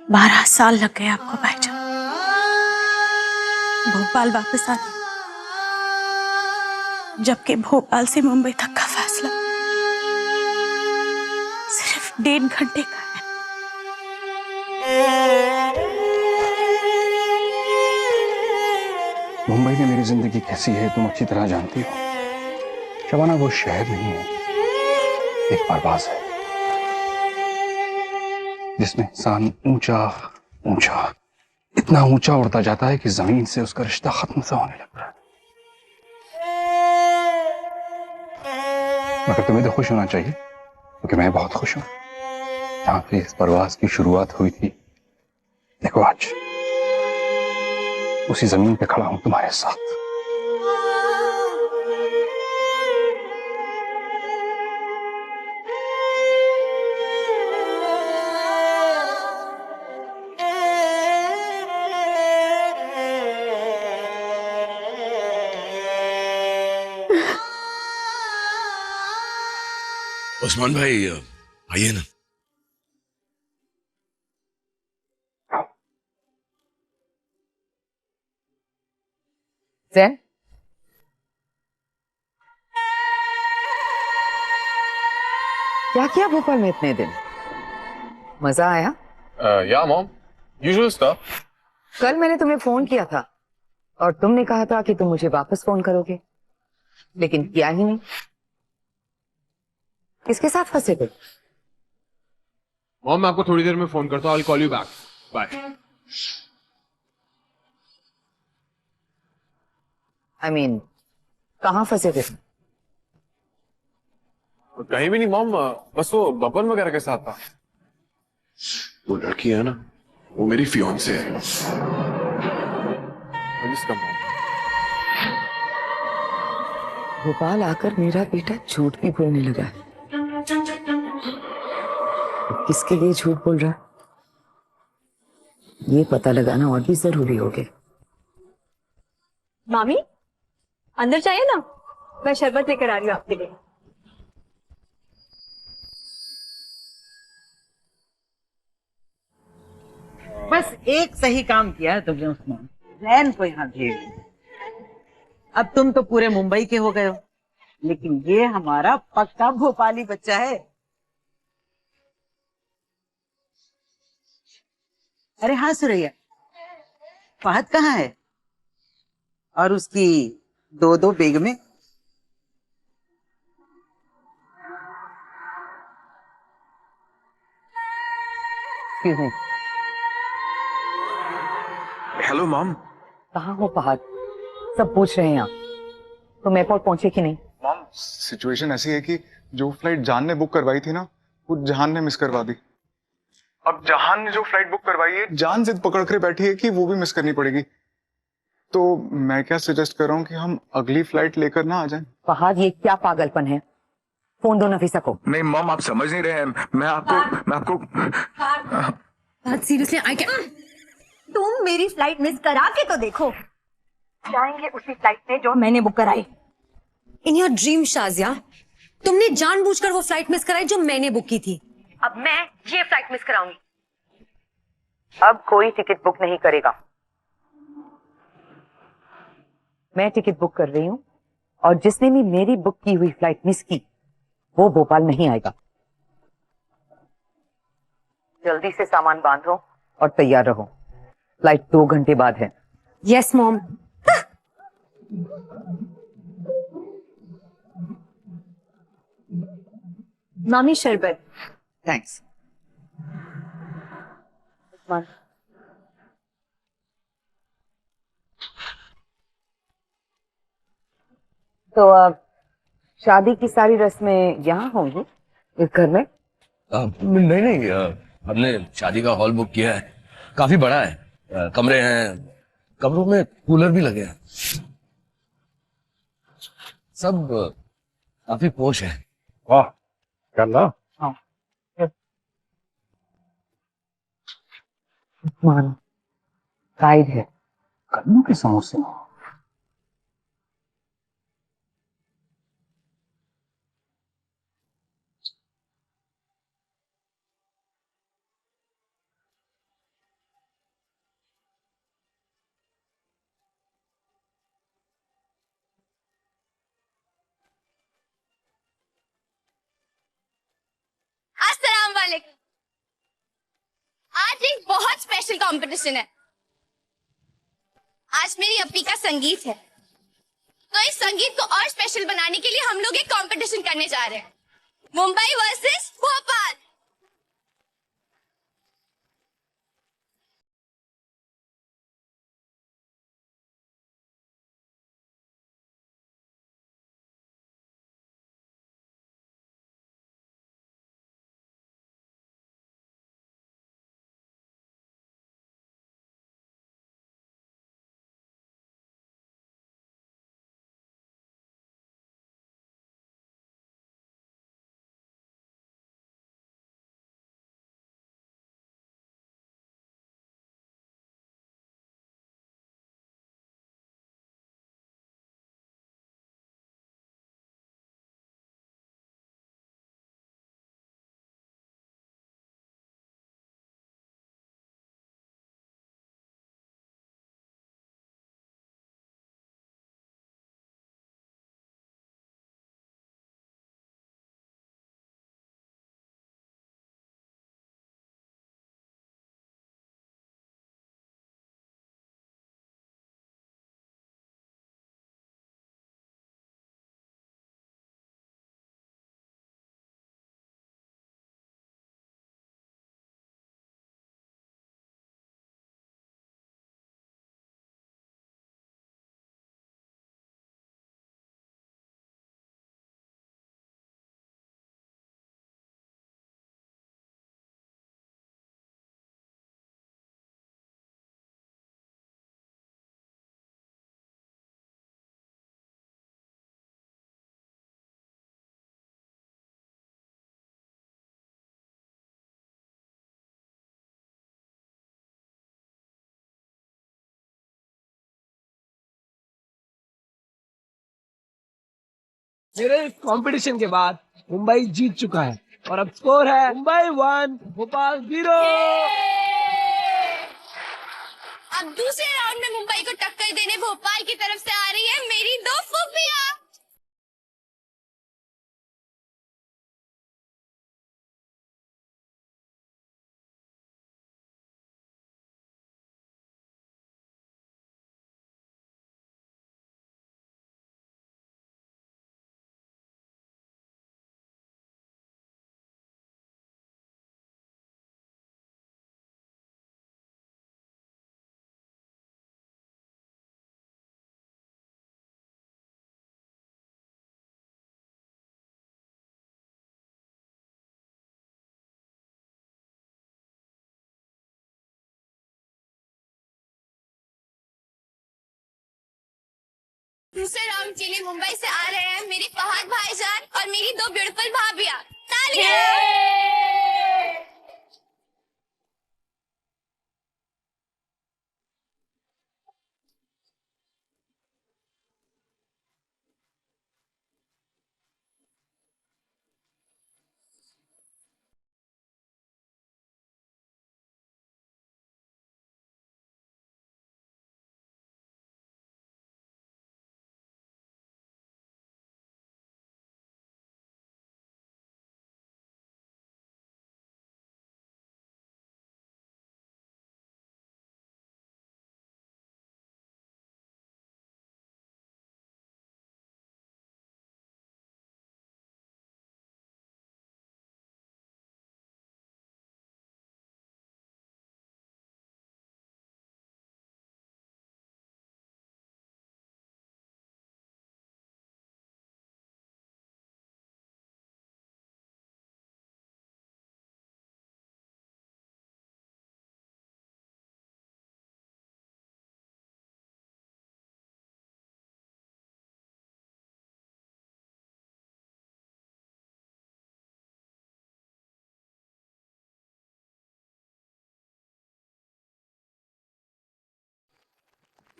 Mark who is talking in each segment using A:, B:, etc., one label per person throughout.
A: 12 साल लग गए आपको भाईजान भोपाल वापस आने, जबकि भोपाल से मुंबई तक का फासला सिर्फ 1.5 घंटे का है।
B: मुंबई में मेरी जिंदगी कैसी है तुम अच्छी तरह जानती हो शबाना। वो शहर नहीं है, एक परवाज है जिसमें इंसान ऊंचा ऊंचा इतना ऊंचा उड़ता जाता है कि जमीन से उसका रिश्ता खत्म सा होने लगता है। मगर तुम्हें तो खुश होना चाहिए क्योंकि मैं बहुत खुश हूं। जहां से इस परवाज की शुरुआत हुई थी, देखो आज उसी जमीन पे खड़ा हूं तुम्हारे साथ।
C: उस्मान भाई आइए ना।
D: जैन, क्या किया भोपाल में इतने दिन? मजा आया?
B: या मॉम, यूजुअल स्टफ।
D: कल मैंने तुम्हें फोन किया था और तुमने कहा था कि तुम मुझे वापस फोन करोगे, लेकिन किया ही नहीं। किसके साथ फंसे थे?
E: मॉम मैं आपको थोड़ी देर में फोन करता हूँ। I call you back. Bye.
D: I mean कहाँ फंसे थे?
E: कहीं भी नहीं मॉम, बस वो बबन वगैरह के साथ था। वो लड़की है ना, वो मेरी फियोंसे है। इसका मॉम
D: भोपाल आकर मेरा बेटा झूठ भी बोलने लगा है। तो किसके लिए झूठ बोल रहा है, ये पता लगाना और भी जरूरी हो गया।
F: मामी अंदर चाहिए ना, मैं शरबत लेकर आ रही हूँ आपके लिए।
G: बस एक सही काम किया है तुमने उस्मान, जैन को यहाँ भेज दिया। अब तुम तो पूरे मुंबई के हो गए हो, लेकिन ये हमारा पक्का भोपाली बच्चा है। अरे हाँ सुरैया, फहद कहाँ है और उसकी दो दो बेगमें?
B: Hello mom.
D: कहाँ हो फहद? सब पूछ रहे हैं आप। तुम एयरपोर्ट पहुंचे कि नहीं?
H: मॉम, सिचुएशन ऐसी है कि जो फ्लाइट जान ने बुक करवाई थी ना, वो जहान ने मिस करवा दी। अब जहान ने जो फ्लाइट बुक करवाई है, जान जिद पकड़ कर बैठी है कि वो भी मिस करनी पड़ेगी। तो मैं क्या सजेस्ट कर रहा हूँ कि हम अगली फ्लाइट लेकर ना आ जाएं।
D: फहद ये क्या पागलपन है? फोन दो नफीसा को।
H: नहीं मॉम, आप समझ नहीं रहे हैं। मैं आपको
F: सीरियसली आई कैन। तुम मेरी फ्लाइट मिस करा के तो देखो, जाएंगे उसी फ्लाइट में जो मैंने बुक कराई।
I: इन योर ड्रीम शाजिया, तुमने जानबूझकर वो फ्लाइट मिस कराई जो मैंने बुक की थी। अब मैं ये फ्लाइट मिस कराऊंगी।
D: अब कोई टिकट बुक नहीं करेगा। मैं टिकट बुक कर रही हूँ और जिसने भी मेरी बुक की हुई फ्लाइट मिस की वो भोपाल नहीं आएगा। जल्दी से सामान बांधो और तैयार रहो, फ्लाइट 2 घंटे बाद है।
I: Yes mom.
F: मामी शरबत।
D: थैंक्स। तो अब शादी की सारी रस्में यहाँ होंगी इस घर में?
C: नहीं नहीं, हमने शादी का हॉल बुक किया है, काफी बड़ा है। कमरे हैं, कमरों में कूलर भी लगे हैं, सब काफी पोश है।
B: वाह क्या अल्लाह।
D: मान गाइड है।
B: कन्नू के समोसे।
F: स्पेशल कंपटीशन है। आज मेरी अपी का संगीत है, तो इस संगीत को और स्पेशल बनाने के लिए हम लोग एक कंपटीशन करने जा रहे हैं, मुंबई वर्सेस भोपाल।
J: मेरे कंपटीशन के बाद मुंबई जीत चुका है और अब स्कोर है मुंबई 1 भोपाल 0।
F: अब दूसरे राउंड में मुंबई को टक्कर देने भोपाल की तरफ से आ रही है मेरी दो फूफियां। दूसरे राउंड के लिए मुंबई से आ रहे हैं मेरी फहद भाईजान और मेरी दो ब्यूटीफुल भाभियां। तालियां।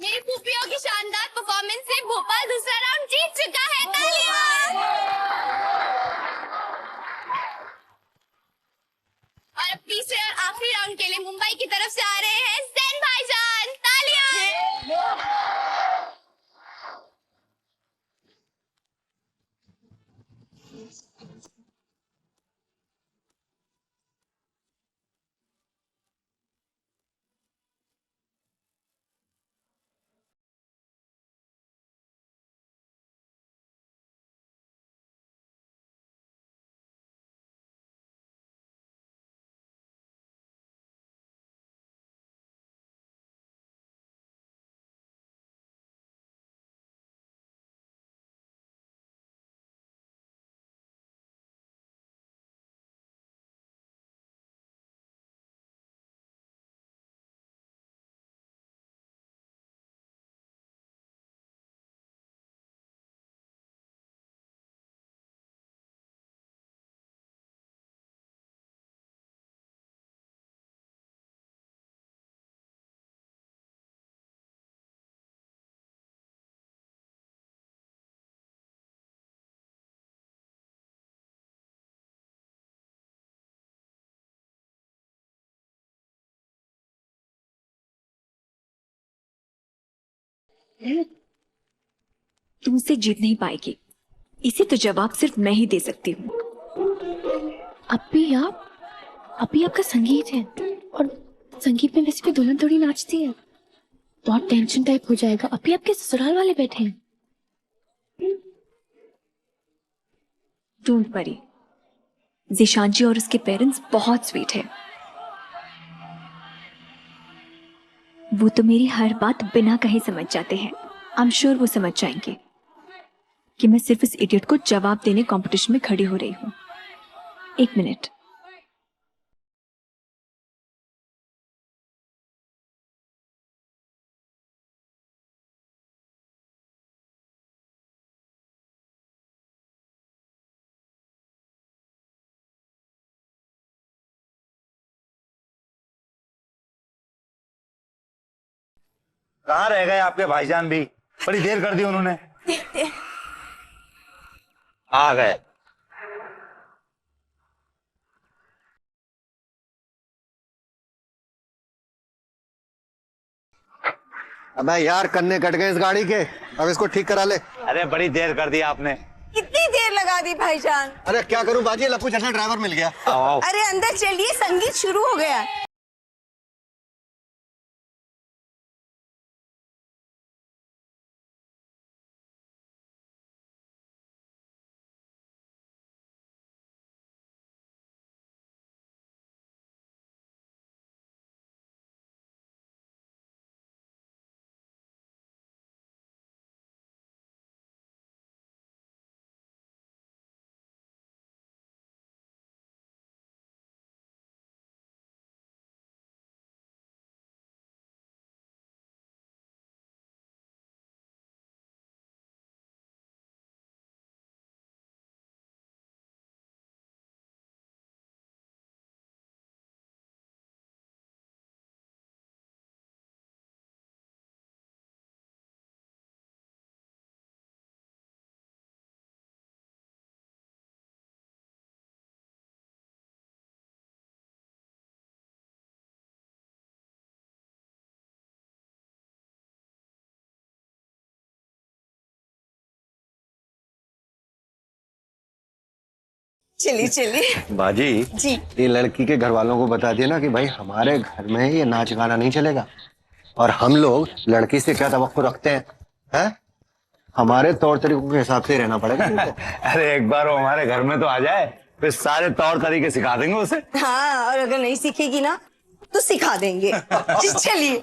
F: मेरी फूफियों की शानदार परफॉर्मेंस से भोपाल दूसरा राउंड जीत चुका है। तालियां। और अब तीसरे और आखिरी राउंड के लिए मुंबई की तरफ से आ रहे हैं जैन भाईजान। तालियां।
K: तुमसे जीत नहीं पाएगी, इसे तो जवाब सिर्फ मैं ही दे सकती हूँ।
L: अभी आपका संगीत है और संगीत में वैसे भी दुल्हन थोड़ी नाचती है, बहुत टेंशन टाइप हो जाएगा। अभी आपके ससुराल वाले बैठे हैं।
K: डोंट वरी, ज़ीशान जी और उसके पेरेंट्स बहुत स्वीट है। वो तो मेरी हर बात बिना कहे समझ जाते हैं। आई एम श्योर वो समझ जाएंगे कि मैं सिर्फ इस इडियट को जवाब देने कंपटीशन में खड़ी हो रही हूँ। एक मिनट।
M: कहाँ रह गए आपके भाईजान भी? बड़ी देर कर दी उन्होंने। आ गए।
N: अबे यार कन्ने कट गए इस गाड़ी के, अब इसको ठीक करा ले।
M: अरे बड़ी देर कर दी आपने।
O: कितनी देर लगा दी भाईजान?
N: अरे क्या करूं बाजी, लप्पू जैसा ड्राइवर मिल गया।
M: आओ।
O: अरे अंदर चलिए, संगीत शुरू हो गया। चलिए चलिए।
N: बाजी
O: जी।
N: ये लड़की के घर वालों को बता दिया ना कि भाई हमारे घर में ये नाच गाना नहीं चलेगा, और हम लोग लड़की से क्या तवक्को रखते हैं, हैं? हमारे तौर तरीकों के हिसाब से रहना पड़ेगा।
M: अरे एक बार वो हमारे घर में तो आ जाए, फिर सारे तौर तरीके सिखा देंगे उसे।
O: हाँ, और अगर नहीं सीखेगी ना तो सिखा देंगे। जी चलिए।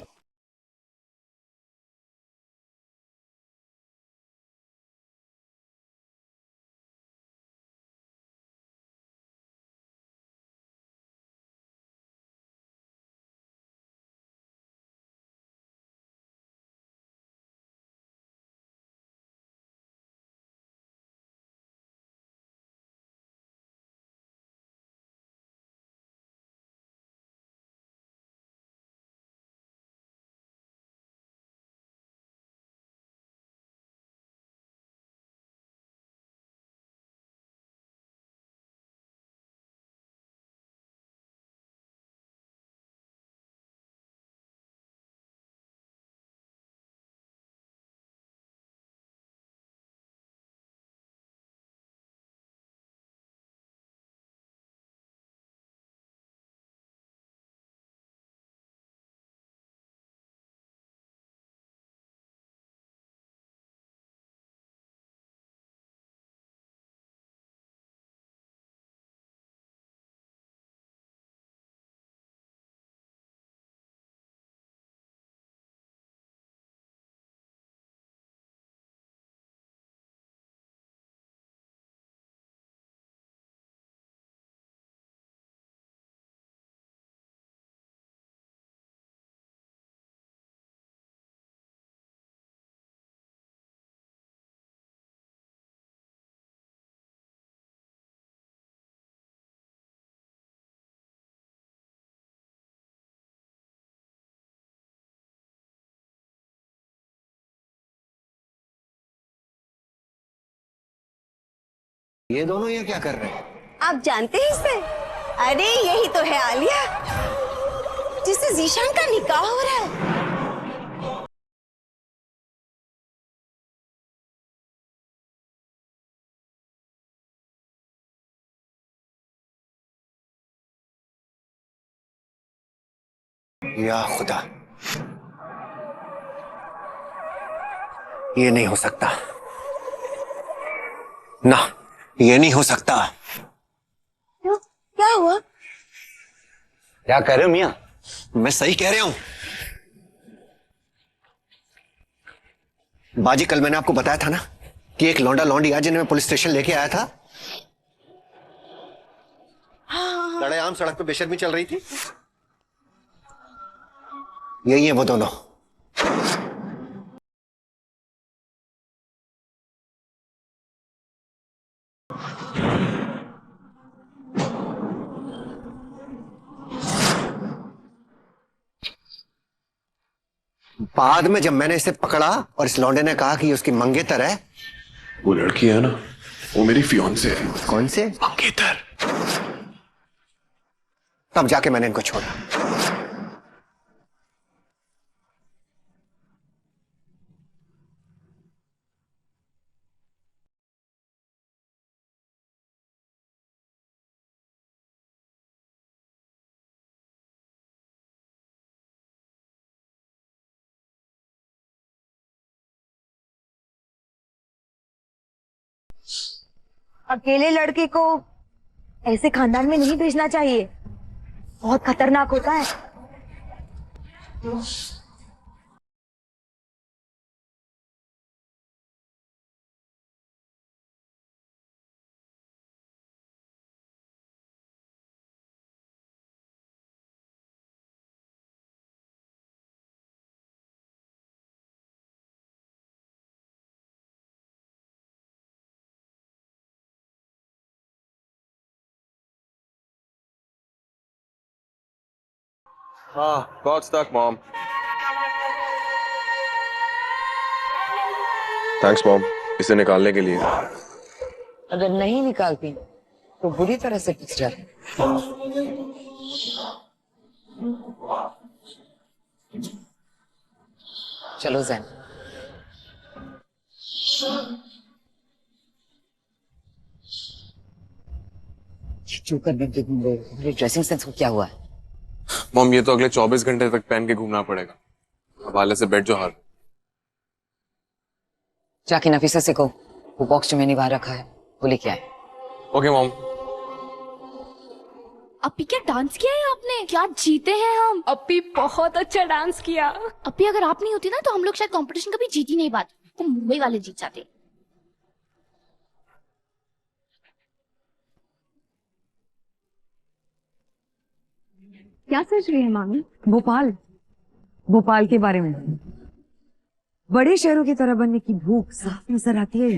N: ये दोनों ये क्या कर रहे हैं?
O: आप जानते हैं इसे? अरे यही तो है आलिया, जिससे ज़ीशान का निकाह हो रहा है।
N: या खुदा, ये नहीं हो सकता ना, ये नहीं हो सकता।
O: क्या हुआ?
N: क्या कह रहे हो मियां? मैं सही कह रहा हूं। बाजी, कल मैंने आपको बताया था ना कि एक लौंडा लौंडी आज जिन्हें मैं पुलिस स्टेशन लेके आया था। लड़ाई आम सड़क पे बेशर्मी चल रही थी। यही है वो दोनों। बाद में जब मैंने इसे पकड़ा और इस लौंडे ने कहा कि उसकी मंगेतर है।
E: वो लड़की है ना, वो मेरी फियोंसे है।
N: कौन से?
E: मंगेतर।
N: तब जाके मैंने इनको छोड़ा।
O: अकेले लड़के को ऐसे खानदान में नहीं भेजना चाहिए, बहुत खतरनाक होता है।
E: हाँ, got stuck mom. Thanks mom, इसे निकालने के लिए।
D: अगर नहीं निकालती तो बुरी तरह से पिस जाए। चलो जैन। जो करने के घूम रहे, मेरे ड्रेसिंग सेंस को क्या हुआ है?
E: मॉम, ये तो अगले 24 घंटे तक पहन के घूमना पड़ेगा। हवाले से बैठ जो हार।
D: जाके नफीसा से कहो वो बॉक्स जो मैंने बाहर रखा है वो लेके आए।
E: Okay mom.
L: अपी क्या डांस किया है आपने? क्या जीते हैं हम। अपी बहुत अच्छा डांस किया। अपी अगर आप नहीं होती ना तो हम लोग शायद कंपटीशन कभी जीत ही नहीं पाते, तो मुंबई वाले जीत जाते।
D: क्या सोच रही है मामी? भोपाल के बारे में। बड़े शहरों की तरह बनने की भूख साफ नजर आती है,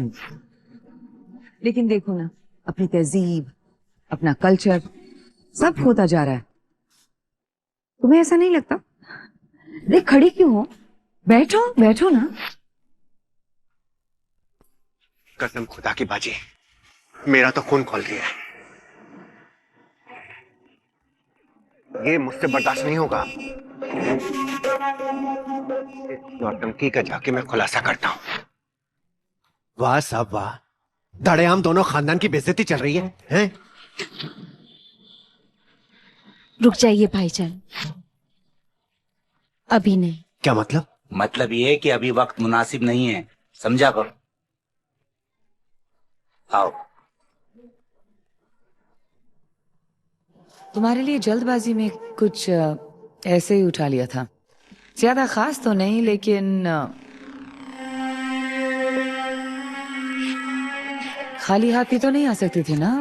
D: लेकिन देखो ना, अपनी तहजीब, अपना कल्चर सब खोता जा रहा है। तुम्हें ऐसा नहीं लगता? देख, खड़ी क्यों हो? बैठो बैठो ना।
N: कसम खुदा की बाजी, मेरा तो खून खोल दिया है। ये मुझसे बर्दाश्त नहीं होगा। नौटंकी का जाके मैं खुलासा करता हूँ।
P: वाह साहब वाह, धड़ेआम दोनों खानदान की बेइज्जती चल रही है, हैं?
L: रुक जाइए भाईजान, अभी नहीं।
P: क्या मतलब?
Q: मतलब ये कि अभी वक्त मुनासिब नहीं है, समझा करो। आओ।
D: तुम्हारे लिए जल्दबाजी में कुछ ऐसे ही उठा लिया था। ज्यादा खास तो नहीं, लेकिन खाली हाथ भी तो नहीं आ सकती थी ना।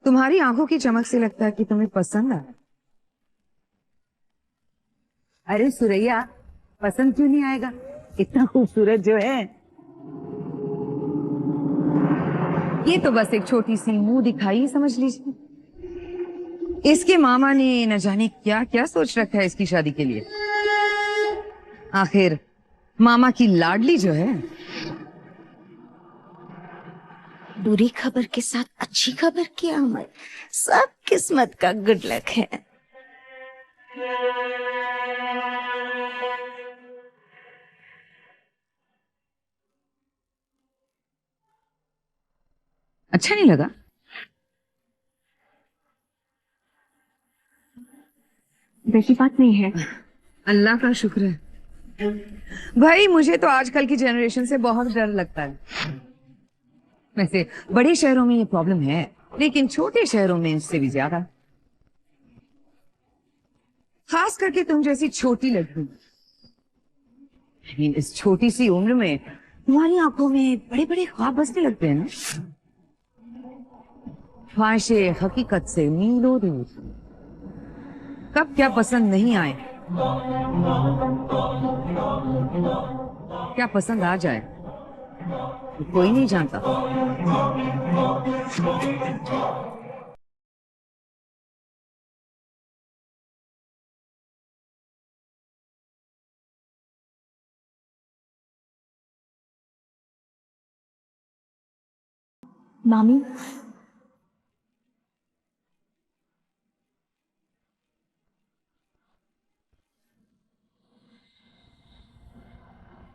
D: तुम्हारी आंखों की चमक से लगता है कि तुम्हें पसंद आया। अरे सुरैया, पसंद क्यों नहीं आएगा? इतना खूबसूरत जो है। ये तो बस एक छोटी सी मुंह दिखाई समझ लीजिए। इसके मामा ने न जाने क्या क्या सोच रखा है इसकी शादी के लिए। आखिर मामा की लाडली जो है।
A: बुरी खबर के साथ अच्छी खबर की आमद, सब किस्मत का गुड लक है।
D: अच्छा नहीं लगा?
K: वैसी बात नहीं है।
D: अल्लाह का शुक्र है। भाई मुझे तो आजकल की जनरेशन से बहुत डर लगता है। वैसे बड़े शहरों में ये प्रॉब्लम है, लेकिन छोटे शहरों में इससे भी ज्यादा, खास करके तुम जैसी छोटी लड़की। इस छोटी सी उम्र में तुम्हारी आंखों में बड़े बड़े ख्वाब बसने लगते हैं ना, ख्वाहिशें हकीकत से मीलों दूर। कब क्या पसंद नहीं आए, क्या पसंद आ जाए, कोई नहीं जानता।
K: मामी,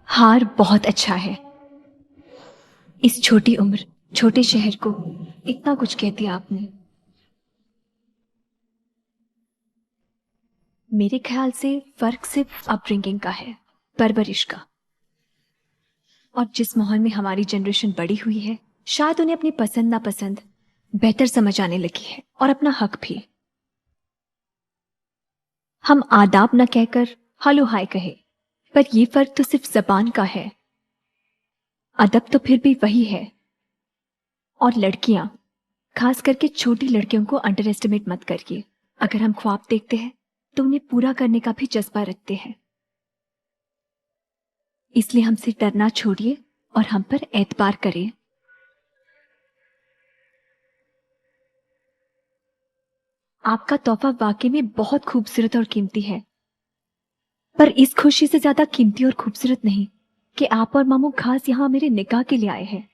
K: हार बहुत अच्छा है। इस छोटी उम्र छोटे शहर को इतना कुछ कह दिया आपने। मेरे ख्याल से फर्क सिर्फ अपब्रिंगिंग का है, परवरिश का। और जिस माहौल में हमारी जनरेशन बड़ी हुई है, शायद उन्हें अपनी पसंद नापसंद बेहतर समझ आने लगी है, और अपना हक भी। हम आदाब न कहकर हेलो हाय कहे, पर यह फर्क तो सिर्फ जबान का है। अदब तो फिर भी वही है। और लड़कियां, खास करके छोटी लड़कियों को अंडर एस्टिमेट मत करिए। अगर हम ख्वाब देखते हैं तो उन्हें पूरा करने का भी जज्बा रखते हैं। इसलिए हमसे डरना छोड़िए और हम पर एतबार करें। आपका तोहफा वाकई में बहुत खूबसूरत और कीमती है, पर इस खुशी से ज्यादा कीमती और खूबसूरत नहीं कि आप और मामू खास यहां मेरे निकाह के लिए आए हैं।